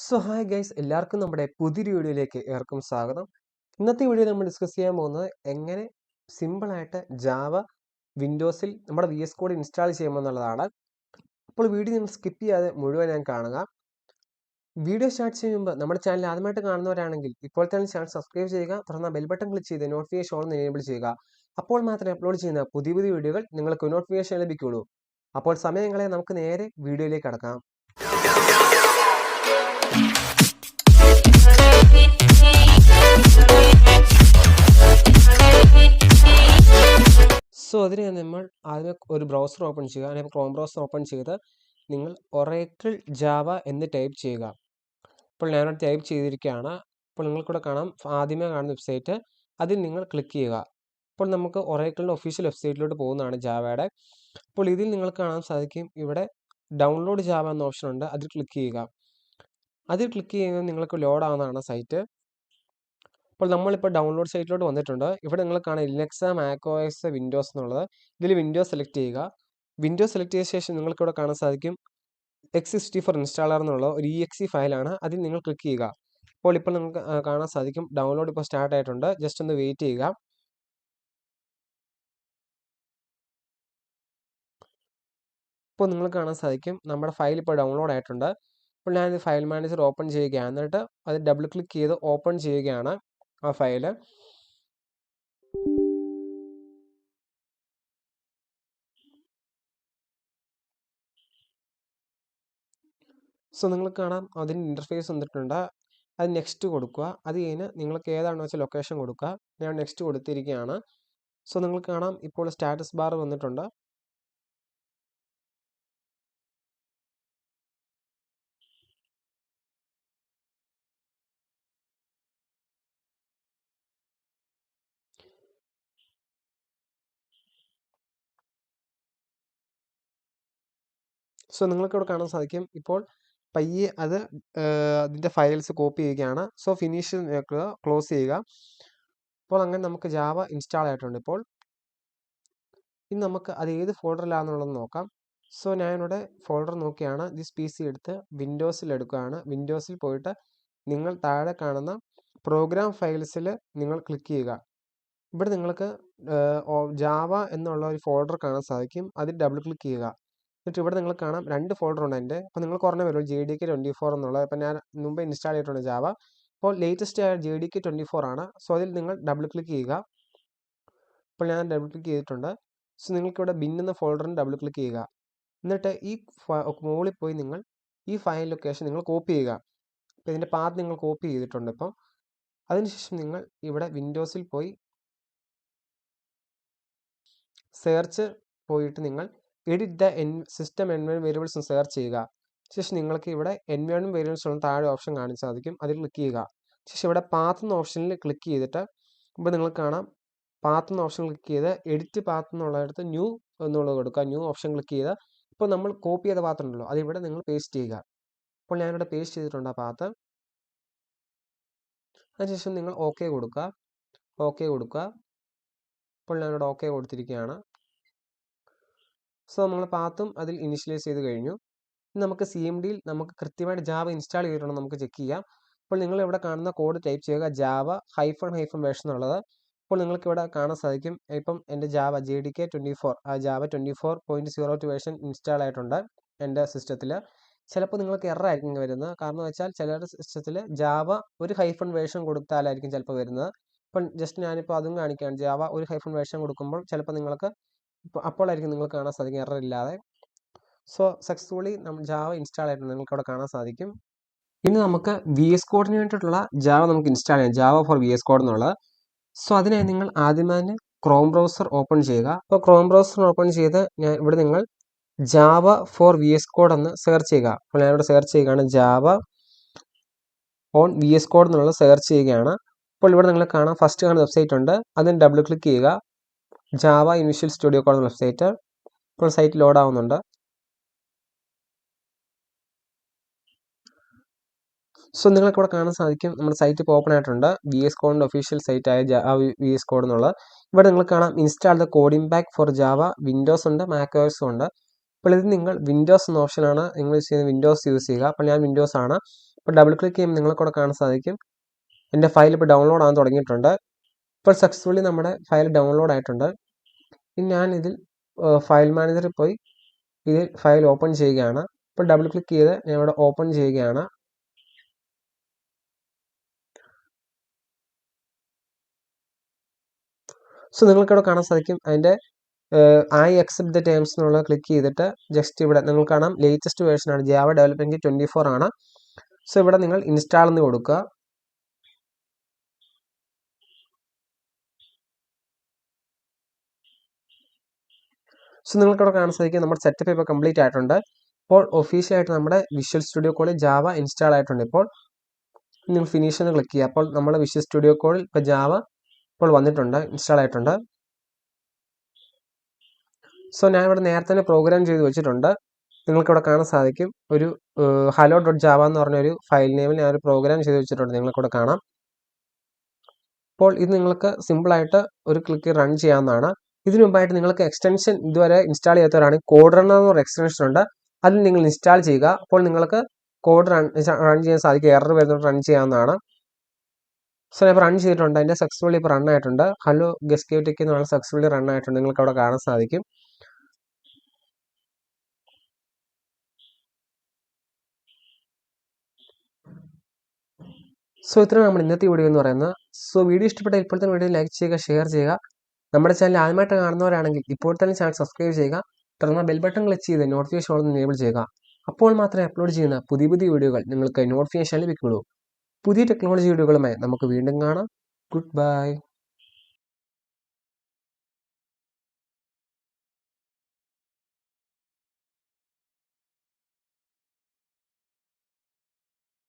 So hi guys, എല്ലാവർക്കും നമ്മുടെ പുതിയൊരു വീഡിയോയിലേക്ക് ഏവർക്കും സ്വാഗതം. ഇന്നത്തെ വീഡിയോ നമ്മൾ ഡിസ്കസ് ചെയ്യാൻ പോകുന്നത് എങ്ങനെ സിമ്പിളായിട്ട് ജാവ വിൻഡോസിൽ നമ്മുടെ VS കോഡ് ഇൻസ്റ്റാൾ ചെയ്യുമെന്നുള്ളതാണ്. അപ്പോൾ വീഡിയോ നിങ്ങൾ സ്കിപ്പ് ചെയ്യാതെ മുഴുവൻ കാണുക. വീഡിയോ സ്റ്റാർട്ട് ചെയ്യുമ്പോൾ നമ്മുടെ ചാനൽ ആദ്യമായിട്ട് കാണുന്നവരാണെങ്കിൽ ഇപ്പോൾ തന്നെ ചാനൽ സബ്സ്ക്രൈബ് ചെയ്യുക, തുടർന്ന് ബെൽ ബട്ടൺ ക്ലിക്ക് ചെയ്ത് നോട്ടിഫിക്കേഷൻ ഓൺ എനേബിൾ ചെയ്യുക. അപ്പോൾ മാത്രമേ അപ്ലോഡ് ചെയ്യുന്ന പുതിയ വീഡിയോകൾ നിങ്ങൾക്ക് നോട്ടിഫിക്കേഷൻ ലഭിക്കുകയുള്ളൂ. അപ്പോൾ സമയങ്ങളെ നമുക്ക് നേരെ വീഡിയോയിലേക്ക് കടക്കാം. സോ അതിന് നമ്മൾ ആദ്യമേ ഒരു ബ്രൗസർ ഓപ്പൺ ചെയ്യുക. അല്ലെങ്കിൽ ക്രോം ബ്രൗസർ ഓപ്പൺ ചെയ്ത് നിങ്ങൾ ഒറേക്കിൾ ജാവ എന്ന് ടൈപ്പ് ചെയ്യുക. ഇപ്പോൾ ഞാനത് ടൈപ്പ് ചെയ്തിരിക്കുകയാണ്. അപ്പോൾ നിങ്ങൾക്കിവിടെ കാണാം ആദ്യമേ കാണുന്ന വെബ്സൈറ്റ്, അതിൽ നിങ്ങൾ ക്ലിക്ക് ചെയ്യുക. അപ്പോൾ നമുക്ക് ഒറേക്കിളിൻ്റെ ഒഫീഷ്യൽ വെബ്സൈറ്റിലോട്ട് പോകുന്നതാണ് ജാവയുടെ. അപ്പോൾ ഇതിൽ നിങ്ങൾക്ക് കാണാൻ സാധിക്കും ഇവിടെ ഡൗൺലോഡ് ജാവ എന്ന ഓപ്ഷൻ ഉണ്ട്, അതിൽ ക്ലിക്ക് ചെയ്യുക. അതിൽ ക്ലിക്ക് ചെയ്യുന്നത് നിങ്ങൾക്ക് ലോഡ് ആവുന്നതാണ് സൈറ്റ്. അപ്പോൾ നമ്മളിപ്പോൾ ഡൗൺലോഡ് സൈറ്റിലോട്ട് വന്നിട്ടുണ്ട്. ഇവിടെ നിങ്ങൾ കാണാം ലിനക്സ്, മാക്കോഎസ്, വിൻഡോസ് എന്നുള്ളത്. ഇതിൽ വിൻഡോസ് സെലക്ട് ചെയ്യുക. വിൻഡോസ് സെലക്ട് ചെയ്ത ശേഷം നിങ്ങൾക്കിവിടെ കാണാൻ സാധിക്കും x64 ഇൻസ്റ്റാളർ എന്നുള്ള ഒരു exe ഫയലാണ്, അതിൽ നിങ്ങൾ ക്ലിക്ക് ചെയ്യുക. അപ്പോൾ നിങ്ങൾക്ക് കാണാൻ സാധിക്കും ഡൗൺലോഡ് ഇപ്പോൾ സ്റ്റാർട്ട് ആയിട്ടുണ്ട്. ജസ്റ്റ് ഒന്ന് വെയിറ്റ് ചെയ്യുക. ഇപ്പോൾ നിങ്ങൾക്ക് കാണാൻ സാധിക്കും നമ്മുടെ ഫയൽ ഇപ്പോൾ ഡൗൺലോഡ് ആയിട്ടുണ്ട്. അപ്പോൾ ഞാനിത് ഫയൽ മാനേജർ ഓപ്പൺ ചെയ്യുകയാണ്. എന്നിട്ട് അത് ഡബിൾ ക്ലിക്ക് ചെയ്ത് ഓപ്പൺ ചെയ്യുകയാണ് ആ ഫയല്. സോ നിങ്ങൾക്ക് കാണാം അതിൻ്റെ ഇൻ്റർഫേസ് വന്നിട്ടുണ്ട്. അത് നെക്സ്റ്റ് കൊടുക്കുക. അത് കഴിഞ്ഞ് നിങ്ങൾക്ക് ഏതാണെന്ന് വെച്ചാൽ ലൊക്കേഷൻ കൊടുക്കുക. ഞാൻ നെക്സ്റ്റ് കൊടുത്തിരിക്കുകയാണ്. സോ നിങ്ങൾക്ക് കാണാം ഇപ്പോൾ സ്റ്റാറ്റസ് ബാർ വന്നിട്ടുണ്ട്. സോ നിങ്ങൾക്കിവിടെ കാണാൻ സാധിക്കും ഇപ്പോൾ പയ്യെ അത് അതിൻ്റെ ഫയൽസ് കോപ്പി ചെയ്യുകയാണ്. സോ ഫിനിഷ് നോക്കുക, ക്ലോസ് ചെയ്യുക. അപ്പോൾ അങ്ങനെ നമുക്ക് ജാവ ഇൻസ്റ്റാൾ ആയിട്ടുണ്ട്. ഇപ്പോൾ ഇനി നമുക്ക് അത് ഏത് ഫോൾഡറിലാണെന്നുള്ളത് നോക്കാം. സോ ഞാനിവിടെ ഫോൾഡർ നോക്കിയാണ് ദിസ് PC എടുത്ത് വിൻഡോസിൽ എടുക്കുകയാണ്. വിൻഡോസിൽ പോയിട്ട് നിങ്ങൾ താഴെ കാണുന്ന പ്രോഗ്രാം ഫയൽസിൽ നിങ്ങൾ ക്ലിക്ക് ചെയ്യുക. ഇവിടെ നിങ്ങൾക്ക് ജാവ എന്നുള്ള ഒരു ഫോൾഡർ കാണാൻ സാധിക്കും. അതിൽ ഡബിൾ ക്ലിക്ക് ചെയ്യുക. എന്നിട്ട് ഇവിടെ നിങ്ങൾ കാണാം 2 ഫോൾഡർ ഉണ്ട് എൻ്റെ. അപ്പോൾ നിങ്ങൾ കുറഞ്ഞ വരും JDK24 എന്നുള്ളത്. അപ്പോൾ ഞാൻ മുമ്പ് ഇൻസ്റ്റാൾ ചെയ്തിട്ടുണ്ട് ജാവ. അപ്പോൾ ലേറ്റസ്റ്റ് ആയ JDK24 ആണ്. സോ അതിൽ നിങ്ങൾ ഡബിൾ ക്ലിക്ക് ചെയ്യുക. അപ്പോൾ ഞാൻ ഡബിൾ ക്ലിക്ക് ചെയ്തിട്ടുണ്ട്. സോ നിങ്ങൾക്കിവിടെ ബിൻ എന്ന ഫോൾഡറിന് ഡബിൾ ക്ലിക്ക് ചെയ്യുക. എന്നിട്ട് ഈ മുകളിൽ പോയി നിങ്ങൾ ഈ ഫയൽ ലൊക്കേഷൻ നിങ്ങൾ കോപ്പി ചെയ്യുക. അപ്പോൾ ഇതിൻ്റെ പാത്ത് നിങ്ങൾ കോപ്പി ചെയ്തിട്ടുണ്ട്. ഇപ്പോൾ അതിനുശേഷം നിങ്ങൾ ഇവിടെ വിൻഡോസിൽ പോയി സെർച്ച് പോയിട്ട് നിങ്ങൾ edit the system environment variables search ചെയ്യുക. ശേഷം നിങ്ങൾക്ക് ഇവിടെ എൻവയോൺമെൻറ്റ് വേരിയബിൾസ് ഉള്ള താഴെ ഓപ്ഷൻ കാണിച്ച് സാധിക്കും, അതിൽ ക്ലിക്ക് ചെയ്യുക. ശേഷം ഇവിടെ പാത്ത് എന്ന ഓപ്ഷനിൽ ക്ലിക്ക് ചെയ്തിട്ട് ഇപ്പോൾ നിങ്ങൾക്ക് കാണാം പാത്ത് എന്ന ഓപ്ഷൻ ക്ലിക്ക് ചെയ്ത് എഡിറ്റ് പാത്ത് എന്നുള്ളടത്ത് ന്യൂ എന്നുള്ളത് കൊടുക്കുക. ന്യൂ ഓപ്ഷൻ ക്ലിക്ക് ചെയ്ത് ഇപ്പോൾ നമ്മൾ കോപ്പി ചെയ്ത പാത്ത് ഉണ്ടല്ലോ അതിവിടെ നിങ്ങൾ പേസ്റ്റ് ചെയ്യുക. അപ്പോൾ ഞാനിവിടെ പേസ്റ്റ് ചെയ്തിട്ടുണ്ട് ആ പാത്ത്. അതിനുശേഷം നിങ്ങൾ ഓക്കെ കൊടുക്കുക. അപ്പോൾ ഞാനിവിടെ ഓക്കെ കൊടുത്തിരിക്കുകയാണ്. സോ നമ്മൾ പാത്തും അതിൽ ഇനിഷ്യലൈസ് ചെയ്ത് കഴിഞ്ഞു. നമുക്ക് CMDയിൽ നമുക്ക് കൃത്യമായിട്ട് ജാവ ഇൻസ്റ്റാൾ ചെയ്തിട്ടുണ്ടോ നമുക്ക് ചെക്ക് ചെയ്യാം. അപ്പോൾ നിങ്ങൾ ഇവിടെ കാണുന്ന കോഡ് ടൈപ്പ് ചെയ്യുക ജാവ -- വേർഷൻ എന്നുള്ളത്. അപ്പോൾ നിങ്ങൾക്ക് ഇവിടെ കാണാൻ സാധിക്കും ഇപ്പം എൻ്റെ Java JDK24 Java 24.02 version install ആയിട്ടുണ്ട് എൻ്റെ സിസ്റ്റത്തിൽ. ചിലപ്പോൾ നിങ്ങൾക്ക് എറർ ആയിരിക്കും വരുന്നത്. കാരണം വെച്ചാൽ ചിലരുടെ സിസ്റ്റത്തിൽ ജാവ ഒരു വേർഷൻ കൊടുത്താലായിരിക്കും ചിലപ്പോൾ വരുന്നത്. അപ്പം ജസ്റ്റ് ഞാനിപ്പോൾ അതും കാണിക്കുകയാണ്. ജാവ ഒരു വേർഷൻ കൊടുക്കുമ്പോൾ ചിലപ്പോൾ നിങ്ങൾക്ക് അപ്പോഴായിരിക്കും നിങ്ങൾക്ക് കാണാൻ സാധിക്കും എറർ ഇല്ലാതെ. സോ സക്സസ്ഫുള്ളി നമ്മൾ ജാവ ഇൻസ്റ്റാൾ ആയിട്ടുണ്ട്, നിങ്ങൾക്ക് അവിടെ കാണാൻ സാധിക്കും. ഇനി നമുക്ക് VS കോഡിന് വേണ്ടിയിട്ടുള്ള ജാവ നമുക്ക് ഇൻസ്റ്റാൾ ചെയ്യാം, ജാവ ഫോർ VS കോഡ് എന്നുള്ളത്. സോ അതിനായി നിങ്ങൾ ആദ്യം തന്നെ ക്രോം ബ്രൗസർ ഓപ്പൺ ചെയ്യുക. അപ്പോൾ ക്രോം ബ്രൗസർ ഓപ്പൺ ചെയ്ത് ഇവിടെ നിങ്ങൾ ജാവ ഫോർ VS കോഡ് എന്ന് സെർച്ച് ചെയ്യുക. അപ്പോൾ ഞാനിവിടെ സെർച്ച് ചെയ്യുകയാണ് ജാവ ഓൺ VS കോഡ് എന്നുള്ളത് സെർച്ച് ചെയ്യുകയാണ്. അപ്പോൾ ഇവിടെ നിങ്ങൾ കാണാം ഫസ്റ്റ് കാണുന്ന വെബ്സൈറ്റ് ഉണ്ട്, അതിന് ഡബിൾ ക്ലിക്ക് ചെയ്യുക. ജാവ ഇനിഷ്യൽ സ്റ്റുഡിയോ കോഡ് എന്ന വെബ്സൈറ്റ്. ഇപ്പോൾ സൈറ്റ് ലോഡ് ആവുന്നുണ്ട്. സോ നിങ്ങൾക്ക് ഇവിടെ കാണാൻ സാധിക്കും നമ്മുടെ സൈറ്റ് ഇപ്പോൾ ഓപ്പൺ ആയിട്ടുണ്ട്. VS കോഡിൻ്റെ ഒഫീഷ്യൽ സൈറ്റ് ആയ VS കോഡ് എന്നുള്ളത്. ഇവിടെ നിങ്ങൾ കാണാം install the coding pack for Java. Windows ഉണ്ട്, മാക്കോസും ഉണ്ട്. അപ്പോൾ ഇത് നിങ്ങൾ വിൻഡോസ് എന്ന ഓപ്ഷനാണ് നിങ്ങൾ യൂസ് ചെയ്യുന്നത്, വിൻഡോസ് യൂസ് ചെയ്യുക. അപ്പോൾ ഞാൻ വിൻഡോസ് ആണ്. ഇപ്പോൾ ഡബിൾ ക്ലിക്ക് ചെയ്യുമ്പോൾ നിങ്ങൾക്കിവിടെ കാണാൻ സാധിക്കും എൻ്റെ ഫയൽ ഇപ്പോൾ ഡൗൺലോഡ് ആകാൻ തുടങ്ങിയിട്ടുണ്ട്. ഇപ്പോൾ സക്സസ്ഫുള്ളി നമ്മുടെ ഫയൽ ഡൗൺലോഡ് ആയിട്ടുണ്ട്. ഇനി ഞാനിതിൽ ഫയൽ മാനേജറിൽ പോയി ഇതിൽ ഫയൽ ഓപ്പൺ ചെയ്യുകയാണ്. ഇപ്പോൾ ഡബിൾ ക്ലിക്ക് ചെയ്ത് ഞാൻ ഇവിടെ ഓപ്പൺ ചെയ്യുകയാണ്. സോ നിങ്ങൾക്കിവിടെ കാണാൻ സാധിക്കും അതിൻ്റെ ഐ അക്സെപ്റ്റ് ദ ടേംസ് എന്നുള്ള ക്ലിക്ക് ചെയ്തിട്ട് ജസ്റ്റ് ഇവിടെ നിങ്ങൾക്ക് കാണാം ലേറ്റസ്റ്റ് വേർഷൻ ആണ്, ജാവ ഡെവലപ്മെൻറ്റ് 24 ആണ്. സോ ഇവിടെ നിങ്ങൾ ഇൻസ്റ്റാൾ എന്ന് കൊടുക്കുക. സോ നിങ്ങൾക്കിവിടെ കാണാൻ സാധിക്കും നമ്മുടെ സെറ്റപ്പ് ഇപ്പോൾ കംപ്ലീറ്റ് ആയിട്ടുണ്ട്. ഇപ്പോൾ ഒഫീഷ്യലായിട്ട് നമ്മുടെ വിഷ്വൽ സ്റ്റുഡിയോ കോഡിൽ ജാവ ഇൻസ്റ്റാൾ ആയിട്ടുണ്ട്. ഇപ്പോൾ നിങ്ങൾ ഫിനിഷ് എന്ന് ക്ലിക്ക് ചെയ്യുക. അപ്പോൾ നമ്മുടെ വിഷ്വൽ സ്റ്റുഡിയോ കോഡിൽ ഇപ്പോൾ ജാവ ഇപ്പോൾ വന്നിട്ടുണ്ട്, ഇൻസ്റ്റാൾ ആയിട്ടുണ്ട്. സോ ഞാൻ ഇവിടെ നേരത്തെ തന്നെ പ്രോഗ്രാം ചെയ്ത് വെച്ചിട്ടുണ്ട്. നിങ്ങൾക്കിവിടെ കാണാൻ സാധിക്കും ഒരു hello.java എന്ന് പറഞ്ഞൊരു ഫയൽ നെയിമിൽ ഞാനൊരു പ്രോഗ്രാം ചെയ്ത് വെച്ചിട്ടുണ്ട്, നിങ്ങൾക്കിവിടെ കാണാം. അപ്പോൾ ഇത് നിങ്ങൾക്ക് സിമ്പിളായിട്ട് ഒരു ക്ലിക്ക് റൺ ചെയ്യാവുന്നതാണ്. ഇതിനു മുമ്പായിട്ട് നിങ്ങൾക്ക് എക്സ്റ്റൻഷൻ ഇതുവരെ ഇൻസ്റ്റാൾ ചെയ്യാത്തവരാണ് കോഡ് റണ്ണർ എന്ന് പറഞ്ഞ എക്സ്റ്റൻഷൻ ഉണ്ട്, അതിൽ നിങ്ങൾ ഇൻസ്റ്റാൾ ചെയ്യുക. അപ്പോൾ നിങ്ങൾക്ക് കോഡ് റൺ ചെയ്യാൻ സാധിക്കും, എറർ വരുന്നത് റൺ ചെയ്യാവുന്നതാണ്. സോ ഞാൻ ഇപ്പോൾ റൺ ചെയ്തിട്ടുണ്ട്, അതിൻ്റെ സക്സസ്ഫുള്ളി ഇപ്പോൾ റൺ ആയിട്ടുണ്ട്. ഹലോ ഗെസ്കേറ്റിക്ക് എന്ന് പറഞ്ഞാൽ സക്സസ്ഫുള്ളി റൺ ആയിട്ടുണ്ട്, നിങ്ങൾക്ക് അവിടെ കാണാൻ സാധിക്കും. സോ ഇത്രയാണ് നമ്മുടെ ഇന്നത്തെ വീഡിയോ എന്ന് പറയുന്നത്. സോ വീഡിയോ ഇഷ്ടപ്പെട്ട ഇപ്പോഴത്തെ വീഡിയോ ലൈക്ക് ചെയ്യുക, ഷെയർ ചെയ്യുക. നമ്മുടെ ചാനൽ ആദ്യമായിട്ട് കാണുന്നവരാണെങ്കിൽ ഇപ്പോൾ തന്നെ ചാനൽ സബ്സ്ക്രൈബ് ചെയ്യുക, തുടർന്ന് ബെൽ ബട്ടൺ ക്ലിക്ക് ചെയ്ത് നോട്ടിഫിക്കേഷൻ ഓൺ എനേബിൾ ചെയ്യുക. അപ്പോൾ മാത്രമേ അപ്ലോഡ് ചെയ്യുന്ന പുതിയ പുതിയ വീഡിയോകൾ നിങ്ങൾക്ക് നോട്ടിഫിക്കേഷൻ ലഭിക്കുകയുള്ളൂ. പുതിയ ടെക്നോളജി വീഡിയോകളുമായി നമുക്ക് വീണ്ടും കാണാം. Good bye.